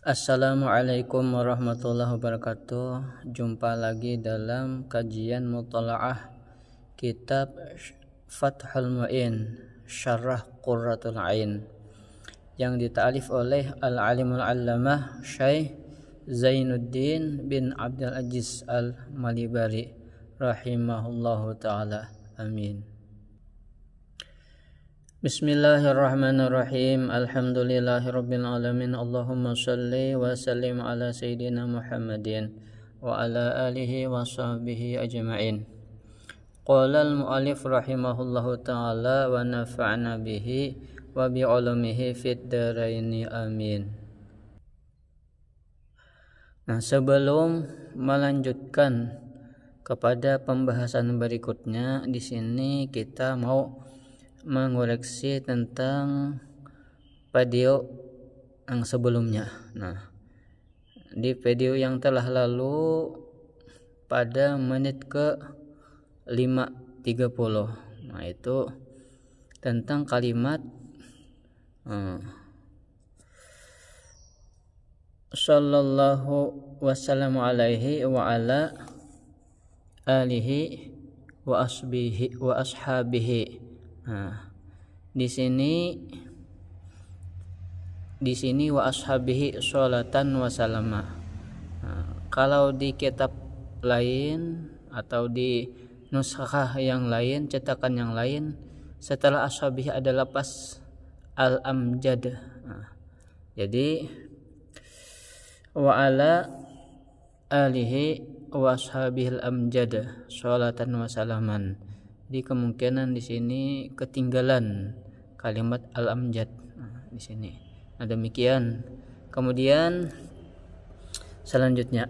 Assalamualaikum warahmatullahi wabarakatuh. Jumpa lagi dalam kajian mutalaah kitab Fathul Mu'in Syarah Qurratul Ain yang dita'alif oleh Al-Alimul Allamah Syekh Zainuddin bin Abdul Aziz Al-Malibari rahimahullahu ta'ala. Amin. Bismillahirrahmanirrahim. Alhamdulillahirabbil alamin. Allahumma shalli wa sallim ala sayyidina Muhammadin wa ala alihi wa sahbihi ajma'in. Qala al-mu'allif rahimahullahu ta'ala wa nafa'na bihi wa bi 'ulumihi fid dharaini amin. Nah, sebelum melanjutkan kepada pembahasan berikutnya, di sini kita mau mengoreksi tentang video yang sebelumnya. Nah, di video yang telah lalu pada menit ke 5.30, nah itu tentang kalimat sallallahu wasallam alaihi wa ala alihi wa ashabihi. Nah, di sini wa ashabihi sholatan wa salama. Nah, kalau di kitab lain atau di nuskhah yang lain, cetakan yang lain, setelah ashabihi ada lafaz al-amjad. Nah, jadi wa ala alihi wa ashabihi al-amjad sholatan wa salaman. Di kemungkinan di sini ketinggalan kalimat al-amjad. Nah, di sini. Nah, demikian. Kemudian selanjutnya.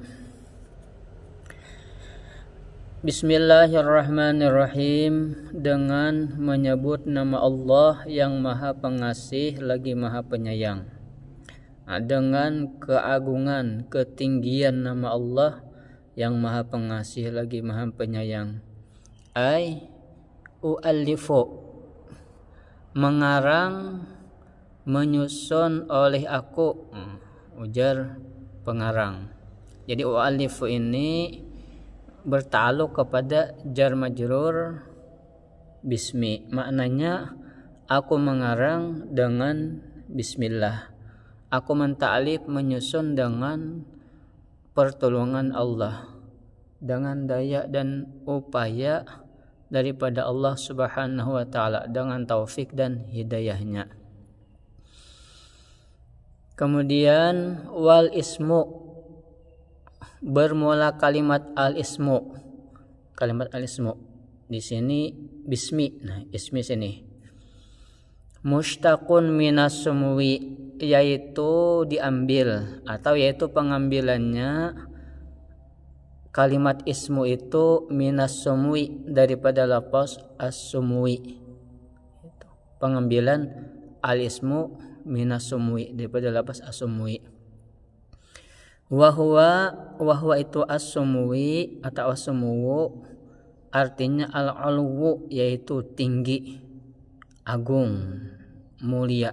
Bismillahirrahmanirrahim, dengan menyebut nama Allah yang Maha Pengasih lagi Maha Penyayang. Nah, dengan keagungan, ketinggian nama Allah yang Maha Pengasih lagi Maha Penyayang. U'allifu, mengarang, menyusun oleh aku, ujar pengarang. Jadi u'allifu ini bertaluk kepada jar majrur bismi, maknanya aku mengarang dengan bismillah, aku menta'alif, menyusun dengan pertolongan Allah, dengan daya dan upaya daripada Allah Subhanahu wa ta'ala, dengan taufik dan hidayahnya. Kemudian wal ismu, bermula kalimat al ismu. Kalimat al ismu di sini bismi. Nah, ismi sini mushtaqun minas sumwi, yaitu diambil atau yaitu pengambilannya kalimat ismu itu minas sumwi, daripada lafaz as-sumwi. Pengambilan al-ismu minas sumwi, daripada lafaz as-sumwi. Wahwa itu as-sumwi atau as-sumwu, artinya al-ulwu, yaitu tinggi, agung, mulia.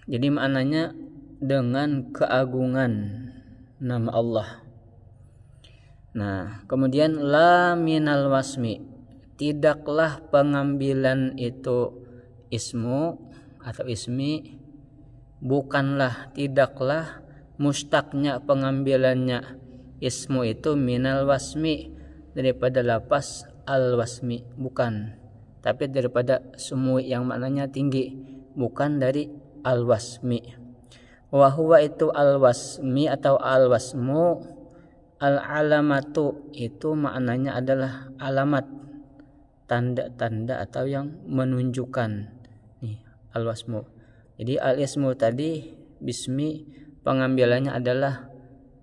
Jadi maknanya dengan keagungan nama Allah. Nah, kemudian la minal wasmi, tidaklah pengambilan itu ismu atau ismi, bukanlah, tidaklah mustaknya pengambilannya ismu itu minal wasmi, daripada lafaz al wasmi, bukan, tapi daripada sumwi yang maknanya tinggi, bukan dari al wasmi. Wa huwa itu al wasmi atau al wasmu, al alamatu itu maknanya adalah alamat, tanda-tanda atau yang menunjukkan. Nih, al wasmu. Jadi al ismu tadi bismi, pengambilannya adalah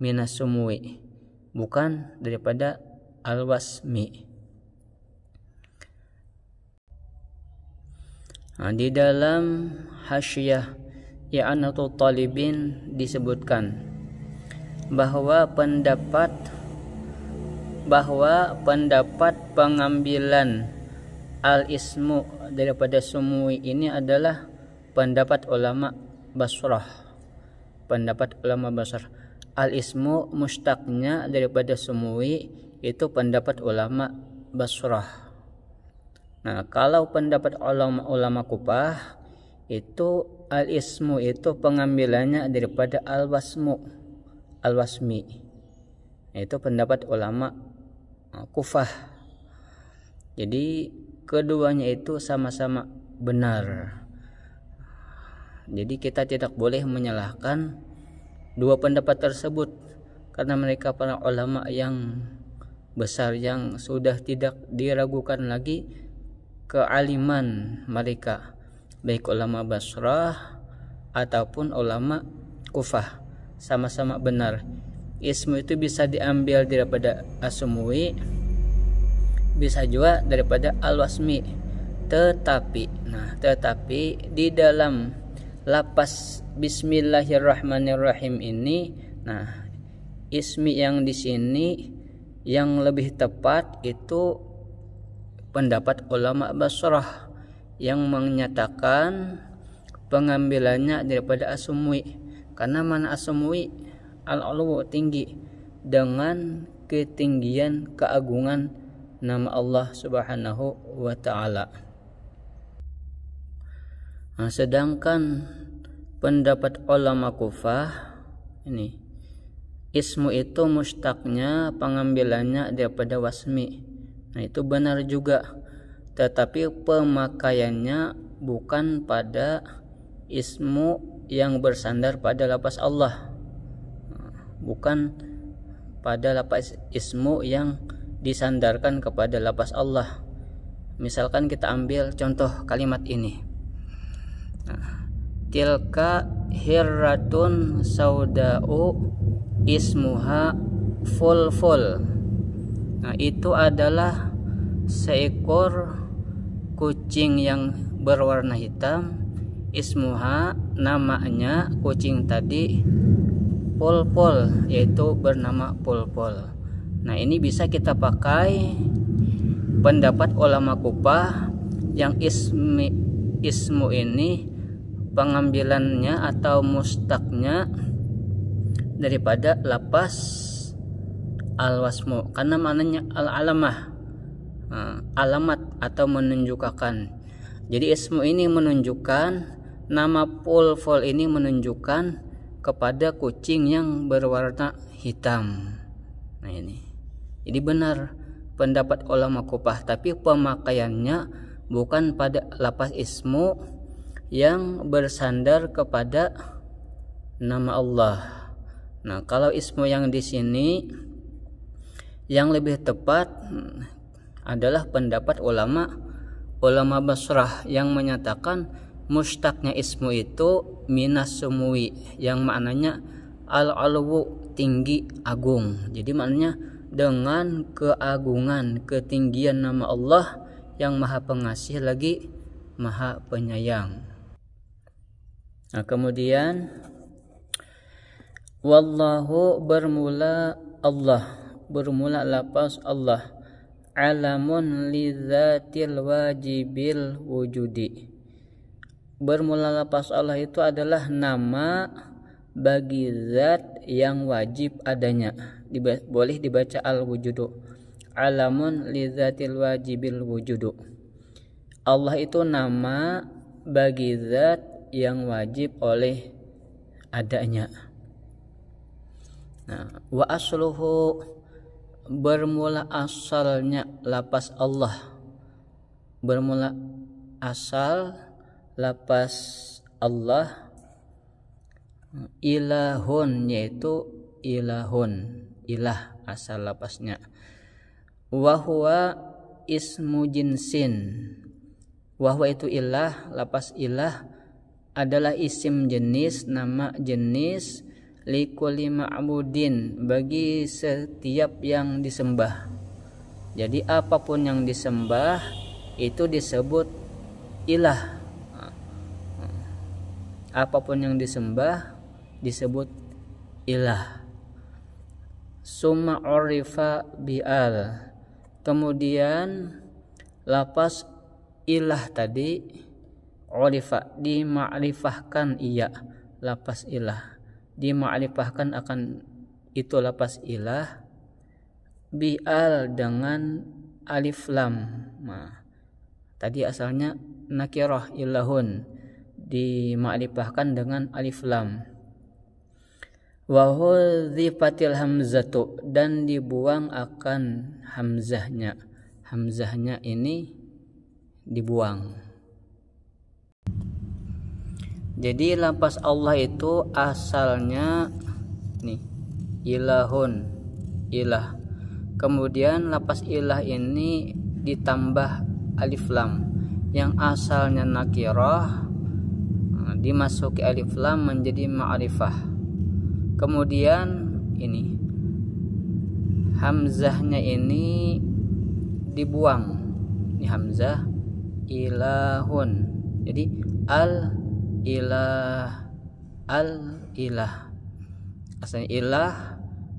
minas sumwi, bukan daripada al wasmi. Nah, di dalam hasyiyah I'anatul Talibin disebutkan bahwa pendapat pengambilan al-ismu daripada sumwi ini adalah pendapat ulama Basrah. pendapat ulama Basrah. Al-ismu mustaqnya daripada sumui, itu pendapat ulama Basrah. Nah, kalau pendapat ulama Kufah itu al-ismu itu pengambilannya daripada al-wasmi. Itu pendapat ulama Kufah. Jadi keduanya itu sama-sama benar. Jadi kita tidak boleh menyalahkan dua pendapat tersebut, karena mereka para ulama yang besar yang sudah tidak diragukan lagi kealiman mereka, baik ulama Basrah ataupun ulama Kufah, sama-sama benar. Ismu itu bisa diambil daripada asumwi, bisa juga daripada al-wasmi. Tetapi di dalam lapas Bismillahirrahmanirrahim ini, nah ismi yang di sini yang lebih tepat itu pendapat ulama Basrah yang menyatakan pengambilannya daripada asumwi, karena mana asumwi al-ulu tinggi dengan ketinggian keagungan nama Allah Subhanahu wa ta'ala. Nah, sedangkan pendapat ulama Kufah ini, ismu itu mustaqnya pengambilannya daripada wasmi. Nah, itu benar juga, tetapi pemakaiannya bukan pada ismu yang bersandar pada lafaz Allah, bukan pada lafaz ismu yang disandarkan kepada lafaz Allah. Misalkan kita ambil contoh kalimat ini, tilka hirratun sauda'u ismuha fulful. Nah, itu adalah seekor kucing yang berwarna hitam, ismuha namanya kucing tadi Pulpul, yaitu bernama Pulpul. Nah, ini bisa kita pakai pendapat ulama Kufah yang ismu ini pengambilannya atau mustaqnya daripada lapas al-wasmu, karena maknanya al-alamah, alamat atau menunjukkan. Jadi ismu ini menunjukkan, nama Pulpul ini menunjukkan kepada kucing yang berwarna hitam. Nah, ini jadi benar pendapat ulama Kufah, tapi pemakaiannya bukan pada lapas ismu yang bersandar kepada nama Allah. Nah, kalau ismu yang di sini yang lebih tepat adalah pendapat ulama Basrah yang menyatakan mustaqnya ismu itu minas sumwi, yang maknanya al-alwu tinggi agung. Jadi maknanya dengan keagungan ketinggian nama Allah yang maha pengasih lagi maha penyayang. Nah, kemudian wallahu bermula Allah, bermula lapas Allah, alamun lidzatil wajibil wujudi. Bermula lapas Allah itu adalah nama bagi zat yang wajib adanya. Boleh dibaca al-wujudu, alamun lidzatil wajibil wujudu. Allah itu nama bagi zat yang wajib oleh adanya. Nah, wa asluhu bermula asalnya lapas Allah, bermula asal lapas Allah ilahun, yaitu ilahun, ilah asal lapasnya. Wahwa ismu jinsin, wahwa itu ilah, lapas ilah adalah isim jenis, nama jenis, likulli ma'budin, bagi setiap yang disembah. Jadi apapun yang disembah itu disebut ilah. Apapun yang disembah disebut ilah. Summa urifa bi'al, kemudian lapas ilah tadi urifa, dimakrifahkan ia lapas ilah, dima'rifahkan akan itu lapas ilah bi'al dengan alif lam. Nah, tadi asalnya nakirah ilahun, dima'rifahkan dengan alif lam. Wa hudhifatil hamzatu, dan dibuang akan hamzahnya. Hamzahnya ini dibuang. Jadi lafaz Allah itu asalnya nih ilahun, ilah. Kemudian lafaz ilah ini ditambah alif lam. Yang asalnya nakirah dimasuki alif lam menjadi ma'rifah. Kemudian ini hamzahnya ini dibuang. Ini hamzah ilahun. Jadi al ilah. Asalnya ilah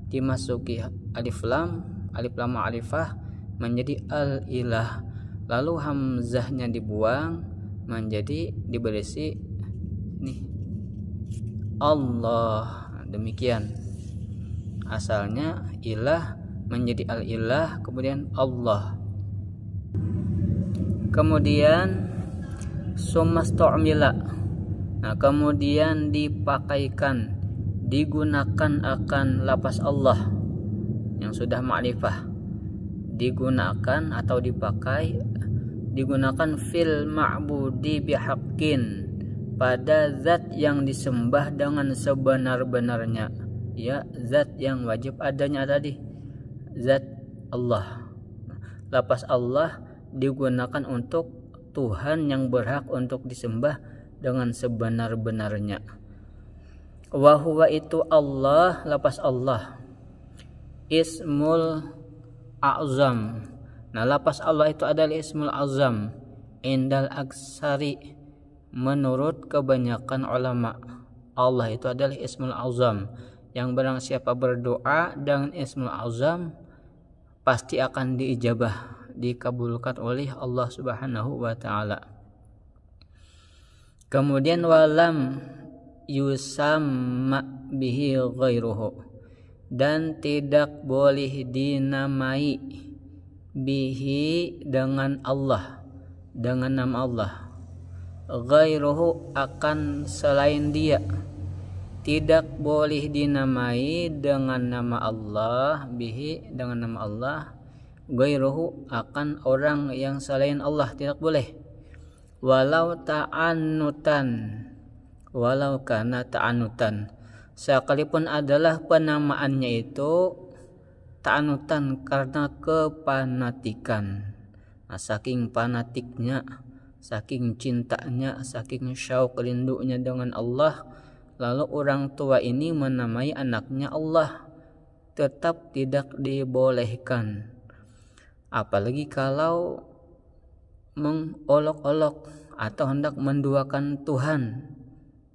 dimasuki alif lam ma'rifah menjadi al ilah. Lalu hamzahnya dibuang menjadi diberisi nih Allah. Demikian asalnya ilah menjadi al ilah, kemudian Allah. Kemudian summastu'mila. Nah, kemudian dipakaikan, digunakan akan lafaz Allah yang sudah ma'rifah, digunakan atau digunakan fil ma'budi bihaqqin, pada zat yang disembah dengan sebenar-benarnya, ya, zat yang wajib adanya tadi, zat Allah. Lafaz Allah digunakan untuk Tuhan yang berhak untuk disembah dengan sebenar-benarnya. Wa huwa itu Allah, lafaz Allah ismul a'zam. Nah, lafaz Allah itu adalah ismul azam indal aksari, menurut kebanyakan ulama. Allah itu adalah ismul azam, yang barang siapa berdoa dengan ismul azam pasti akan diijabah, dikabulkan oleh Allah Subhanahu wa taala. Kemudian walam yusamma bihi ghairuhu, dan tidak boleh dinamai bihi dengan Allah, dengan nama Allah, ghairuhu akan selain dia. Tidak boleh dinamai dengan nama Allah, bihi dengan nama Allah, ghairuhu akan orang yang selain Allah, tidak boleh. Walau kana ta'anutan, sekalipun adalah penamaannya itu ta'anutan karena kepanatikan. Nah, saking fanatiknya, saking cintanya, saking syauq rindunya dengan Allah, lalu orang tua ini menamai anaknya Allah, tetap tidak dibolehkan. Apalagi kalau mengolok-olok atau hendak menduakan Tuhan,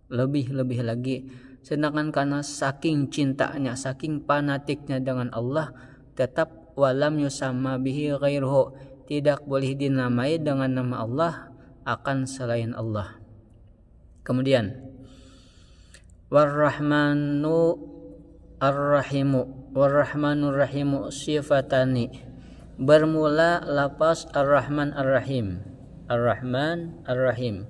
lebih-lebih lagi. Sedangkan karena saking cintanya, saking fanatiknya dengan Allah, tetap walam yusamma bihi ghairuhu, tidak boleh dinamai dengan nama Allah akan selain Allah. Kemudian warrahmanu warrahmanur rahimu sifatani, bermula lafaz ar-rahman ar-rahim, ar-rahman ar-rahim.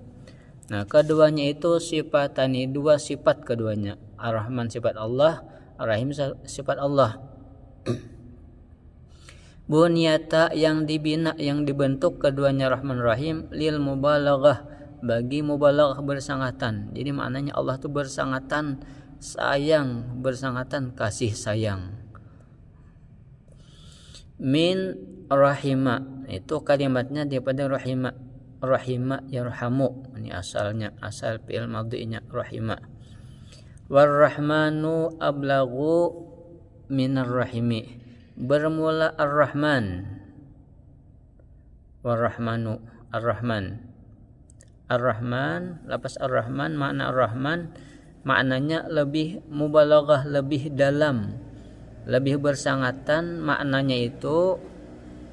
Nah, keduanya itu sifatani, dua sifat keduanya. Ar-Rahman sifat Allah, Ar-Rahim sifat Allah. Bunyata yang dibina, yang dibentuk keduanya Rahman Rahim lil mubalaghah, bagi mubalaghah bersangatan. Jadi maknanya Allah itu bersangatan sayang, bersangatan kasih sayang. Min rahima, itu kalimatnya daripada rahima. Rahima yarhamu, ini asalnya, asal fi'il madhinya rahima. Warrahmanu ablagu minar rahimi, bermula ar-rahman. Warrahmanu ar-rahman, ar-rahman, lafaz ar-rahman, makna ar-rahman maknanya lebih mubalaghah, lebih dalam, lebih bersangatan. Maknanya itu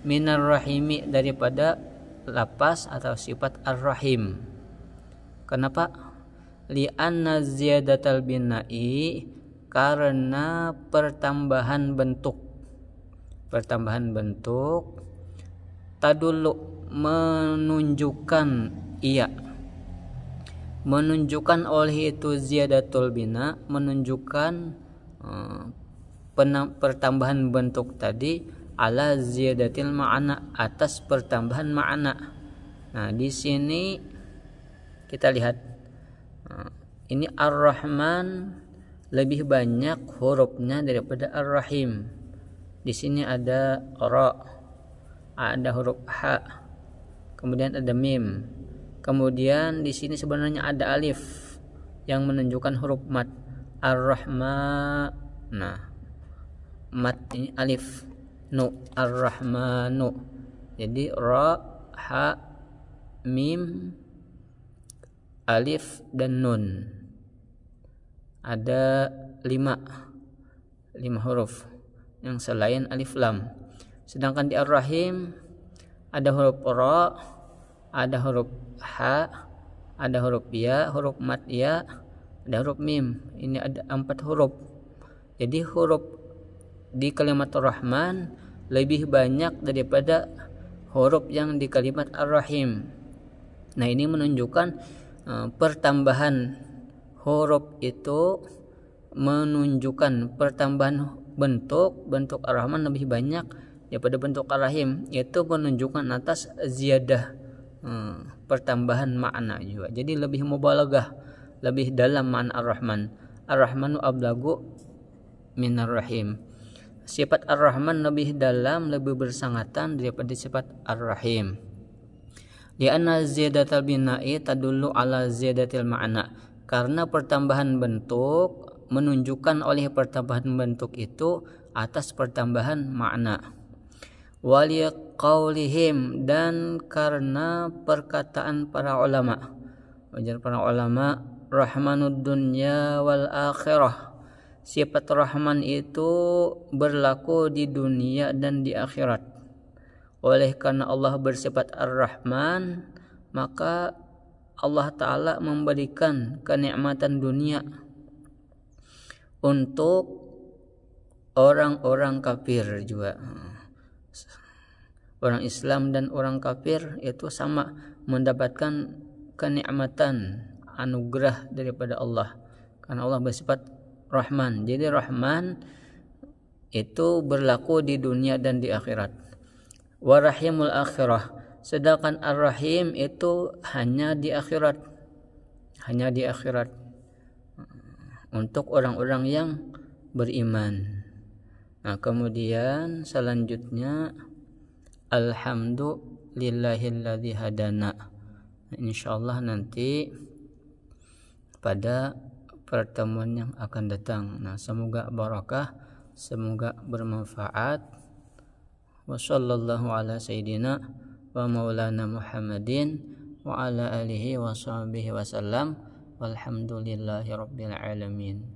minar rahimi, daripada lapas atau sifat ar-rahim. Kenapa? li'anna ziyadatal bina'i, karena pertambahan bentuk tadullu, menunjukkan oleh itu ziyadatul bina, menunjukkan pertambahan bentuk tadi, ala ziyadatil ma'na, atas pertambahan makna. Nah, di sini kita lihat ini Ar-Rahman lebih banyak hurufnya daripada Ar-Rahim. Di sini ada ra, ada huruf ha, kemudian ada mim. Kemudian di sini sebenarnya ada alif yang menunjukkan huruf mad. Ar-Rahman. Nah, mad ini alif. Nu, Ar-Rahmanu. Jadi ra, ha, mim, alif dan nun. Ada 5 huruf yang selain alif lam. Sedangkan di Ar-Rahim ada huruf ra, ada huruf ha, ada huruf ya, huruf mad ya, ada huruf mim. Ini ada 4 huruf. Jadi huruf di kalimat Ar-Rahman lebih banyak daripada huruf yang di kalimat Ar-Rahim. Nah, ini menunjukkan pertambahan huruf itu menunjukkan pertambahan bentuk Ar-Rahman lebih banyak daripada bentuk Ar-Rahim. Itu menunjukkan atas ziyadah, pertambahan makna juga. Jadi lebih mubalaghah, lebih dalam makna Ar-Rahman. Ar-Rahmanu ablagu minar Rahim. Sifat Ar-Rahman lebih dalam, lebih bersangatan daripada sifat Ar-Rahim. Li'anna ziyadatal bina'i tadullu ala ziyadatil ma'na, karena pertambahan bentuk menunjukkan oleh pertambahan bentuk itu atas pertambahan makna. Wali qaulihim, dan karena perkataan para ulama, wajar para ulama, rahmanud dunya wal akhirah, sifat Rahman itu berlaku di dunia dan di akhirat. Oleh karena Allah bersifat Ar-Rahman, maka Allah Ta'ala memberikan kenikmatan dunia untuk orang-orang kafir juga. Orang Islam dan orang kafir itu sama mendapatkan kenikmatan, anugerah daripada Allah, karena Allah bersifat Rahman. Jadi Rahman itu berlaku di dunia dan di akhirat. Warahimul akhirah, sedangkan Ar-Rahim itu hanya di akhirat, untuk orang-orang yang beriman. Nah, kemudian selanjutnya alhamdulillahilladzi hadana. Insyaallah nanti pada pertemuan yang akan datang. Nah, semoga barakah, semoga bermanfaat. Wassallallahu ala sayyidina wa maulana Muhammadin wa ala alihi wa sahbihi wasallam. Walhamdulillahi rabbil alamin.